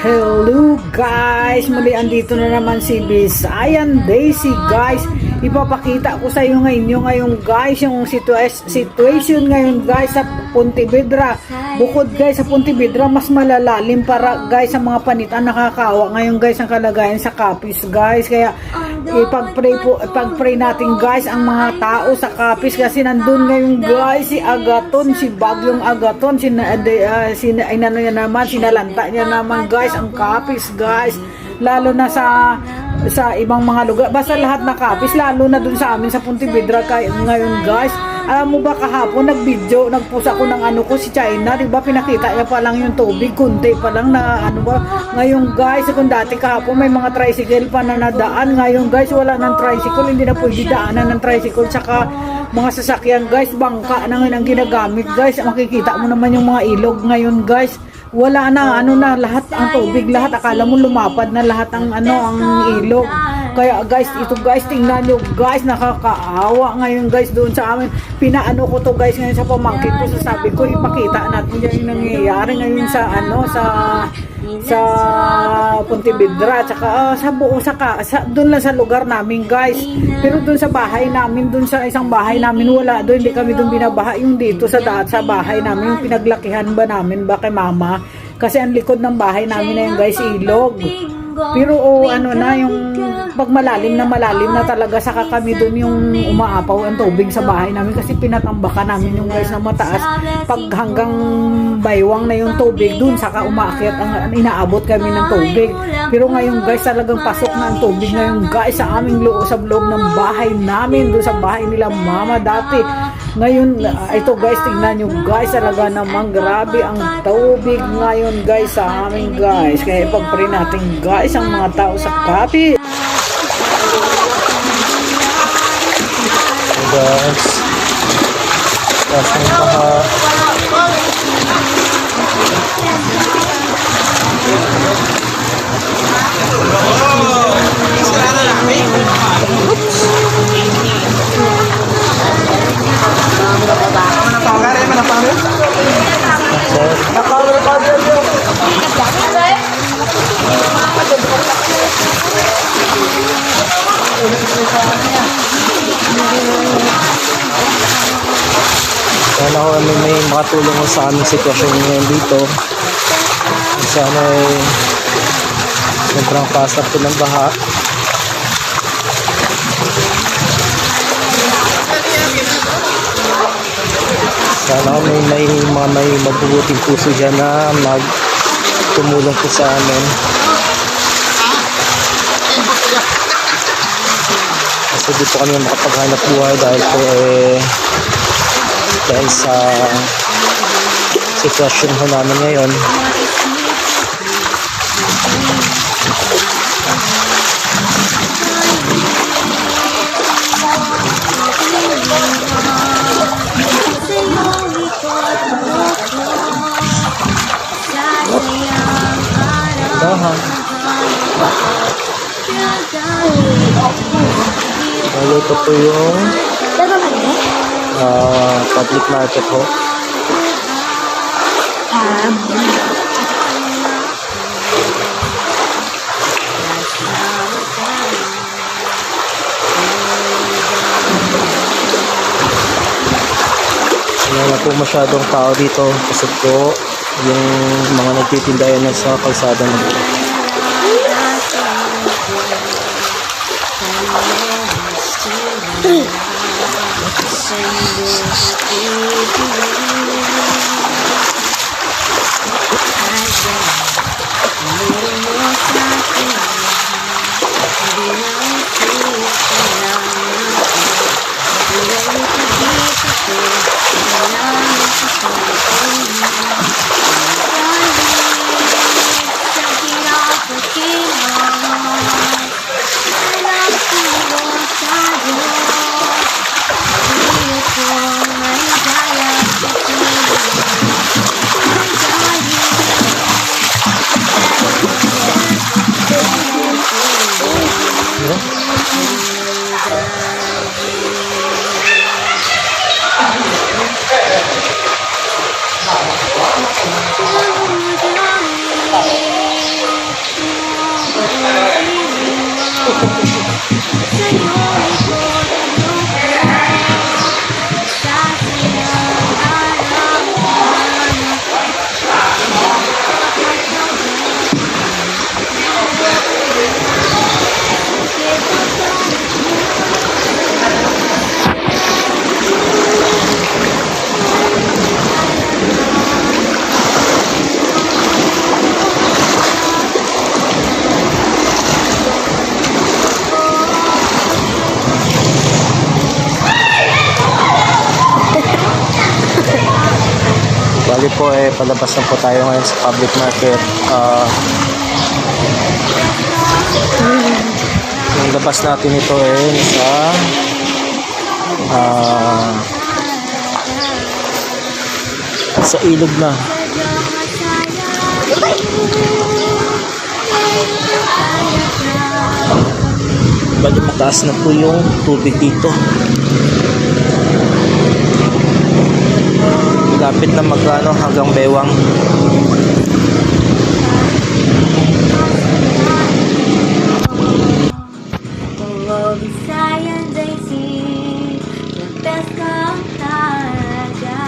Hello guys! Muli andito na naman si Bisayan Daisy guys. Ipapakita ko sa iyo ngayon guys yung situation ngayon guys sa Pontevedra. Bukod guys sa Pontevedra, mas malalalim para guys sa mga panitan nakakawa ngayon guys ang kalagayan sa Capiz guys. Kaya ipag-pray natin guys ang mga tao sa Capiz kasi nandun ngayon guys si Agaton, si Bagyong Agaton, sinalanta niya naman guys ang Capiz guys, lalo na sa ibang mga lugar, basta lahat na Capiz, lalo na dun sa amin sa Pontevedra ngayon guys. Alam mo ba kahapon nagpost ako ng ano ko si China, di ba pinakita niya pa lang yung tubig, kunti pa lang na ano ba. Ngayon guys, kung dati kahapon may mga tricycle pa na nadaan, ngayon guys wala nang tricycle, hindi na pwede daanan ng tricycle tsaka mga sasakyan guys, bangka na ngayon ang ginagamit guys. Makikita mo naman yung mga ilog ngayon guys, wala na lahat ang tubig, lahat akala mo lumapad na lahat ang ang ilog. Kaya guys, ito guys, tingnan nyo guys, nakakaawa ngayon guys doon sa amin. Pinaano ko to guys ngayon sa pamangkin ko, sabi ko ipakita natin yung nangyayari ngayon sa Pontevedra tsaka sa buo doon lang sa lugar namin guys. Pero doon sa bahay namin, doon sa isang bahay namin wala doon, hindi kami doon binabaha. Yung dito sa bahay namin, yung pinaglakihan ba namin ba kay mama, kasi ang likod ng bahay namin na yung guys ilog. Pero yung pag malalim na talaga, saka kami doon yung umaapaw ang tubig sa bahay namin kasi pinatambakan namin yung guys na mataas. Pag hanggang baywang na yung tubig doon, saka umaakyat inaabot kami ng tubig. Pero ngayon guys, talagang pasok na ang tubig ngayon guys sa aming sa loob ng bahay namin, doon sa bahay nila mama dati. Ngayon, ito guys, tingnan nyo guys, talaga namang grabe ang tubig ngayon guys sa amin guys. Kaya ipag-pray natin guys ang mga tao sa Capiz. Guys, kasing paha. Sana ako may makatulong ko sa aming sitwasyon ngayon dito. Sana ay sobrang pasap ko ng baha. Sana ako may mabubuting puso dyan na magtumulong po sa amin. Kasi dito kami makapaghanap buhay dahil sa sitwasyon ho namin ngayon. Ito po yung public market ho. Wala po masyadong tao dito kasi po yung mga nagtitinda yan sa kalsada na dito. Bali po palabas na po tayo ngayon sa public market. Yung labas natin ito sa ilog na. Bali mataas na po yung tubig dito. Lapit na magano hanggang bewang. Oh, Visayas ay see the best kang talaga.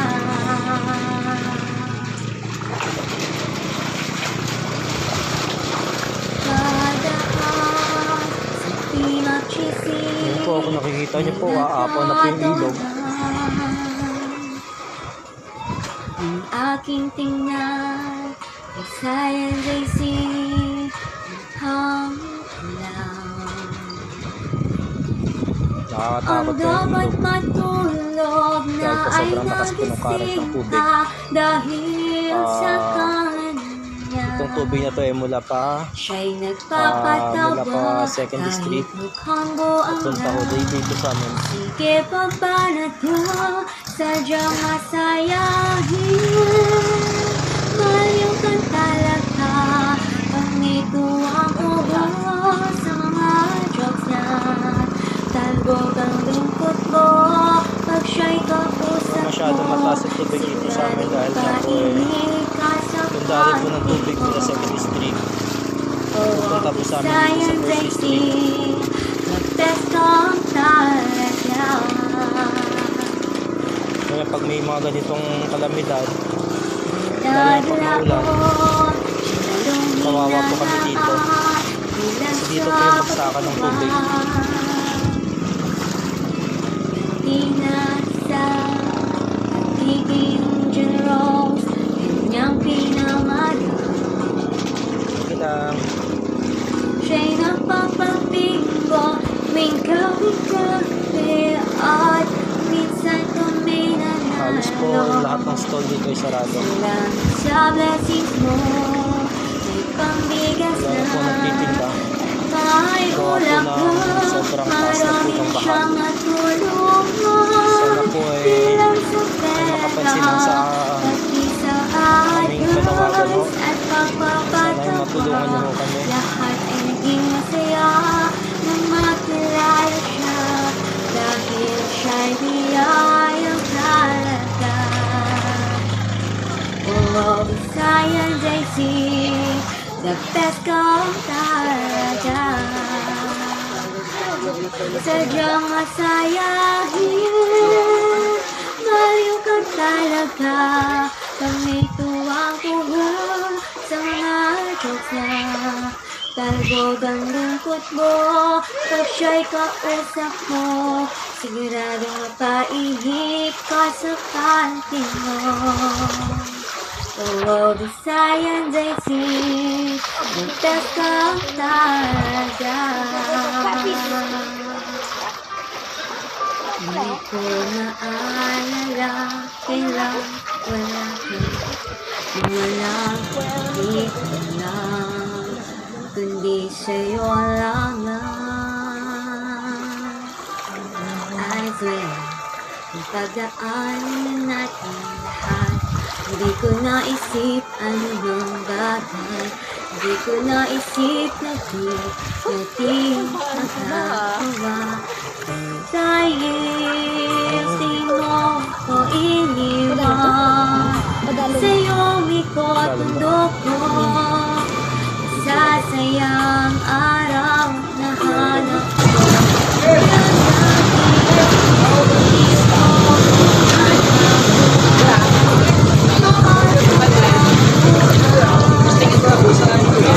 Kadaan sa pinag-chisig. Yan po, kung nakikita niyo po, aapaw na po yung ilog. Ang aking tingnan, Visayas ay see Nakakatakot ang po yung dapat ilog. matulog na Dahil po ay sobrang lakas po ng current ng nagising tubig. na dahil sa kanya. Itong tubig na to mula pa Siya'y mula nagpapatawa pa 2nd District mukhang buang punta ko dito sa amin. sige pa ba na to sadyang masayahin Malyong kang talaga pag nito ang ubo sa mga jokes niya talbog ang lungkot mo pag siya'y kapusap mo Masyadong mataas ang tubig dito sa amin dahil nga po yung dali po ng tubig mula sa 2nd District pupunta po sa amin dito sa 1st District. the best kang talaga. Kaya pag may mga ganitong kalamidad, lalo pag maulan, kawawa po kami dito. Kasi dito po yung baksakan ng tubig. Pinasa Tiging generals kanyang pinamala Sige lang. siya'y nagpapapingo tuwing gabi at minsan kami Halos po nanalo lahat ng stall dito ay sarado. Salamat sa blessings mo may pambigas Wala na po na nagtitinda. may Gawa po ulap ng sobrang taas na po ng baha. siyang matulungan Sana po bilang sa ay makapansin lang sa pati sa aming panawagan ho. ayos at Sana ay matulungan niyo ho pagpapatawa kami. lahat ay naging masaya nang makilala siya dahil siya'y biyayang talaga. Oh, Visayas ay see the best kang talaga. Sadyang masayahin Malyong kang talaga pag may tuwang-tuwa sa mga jokes niya talbog ang lungkot mo pag siya'y kausap mo siguradong mapaihip ka sa kantin mo. Oh, Visayas ay see the best kang talaga. Hindi ko naalala kailan wala ka walang dito lang kundi sa'yo lamang. I swear ang pagdaanan natin lahat hindi ko naisip ano bang bagay hindi ko naisip na di natin magagawa dahil sino ko iniwan sa'yo ikot mundo ko sa sayang araw na hanap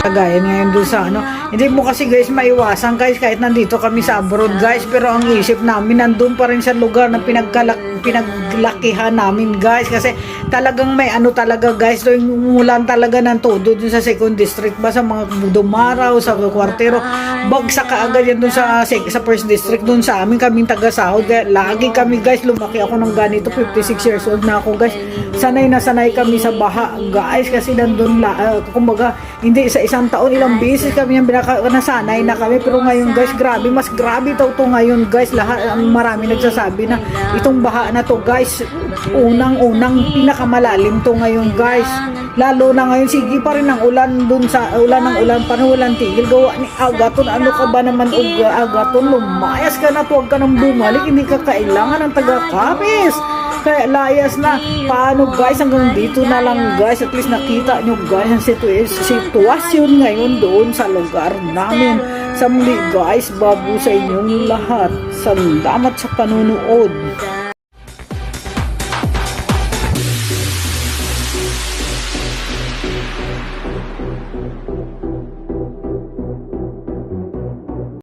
kalagayan ngayon doon sa ano. Hindi mo kasi guys maiwasan guys kahit nandito kami sa abroad guys, pero ang isip namin nandun pa rin sa lugar na pinaglakihan namin guys, kasi talagang may ano talaga guys, doon umulan talaga ng todo dun sa second district ba, sa mga Dumaraw, sa Kwartero, bagsak kaagad yan dun sa first district dun sa amin, kaming taga-sahod. Lagi kami guys, lumaki ako ng ganito, 56 years old na ako guys, sanay na sanay kami sa baha guys, kasi nandun kumbaga hindi sa isang taon ilang beses kami yung nasanay na kami, pero ngayon guys grabe, mas grabe to ngayon guys. Lahat marami nagsasabi na itong baha na to guys, unang pinakamalalim to ngayon guys, lalo na ngayon sige pa rin ang ulan dun sa ulan pa rin, walang tigil gawa ni Agaton. Ano ka ba naman Agaton, lumayas ka na, tuwag ka nang bumalik, hindi ka kailangan ng taga-kapis. Kaya layas na. Paano guys, hanggang dito na lang guys, at least nakita nyo guys ang sitwasyon ngayon doon sa lugar namin. Sa muli guys, bago sa inyong lahat, salamat sa panunood.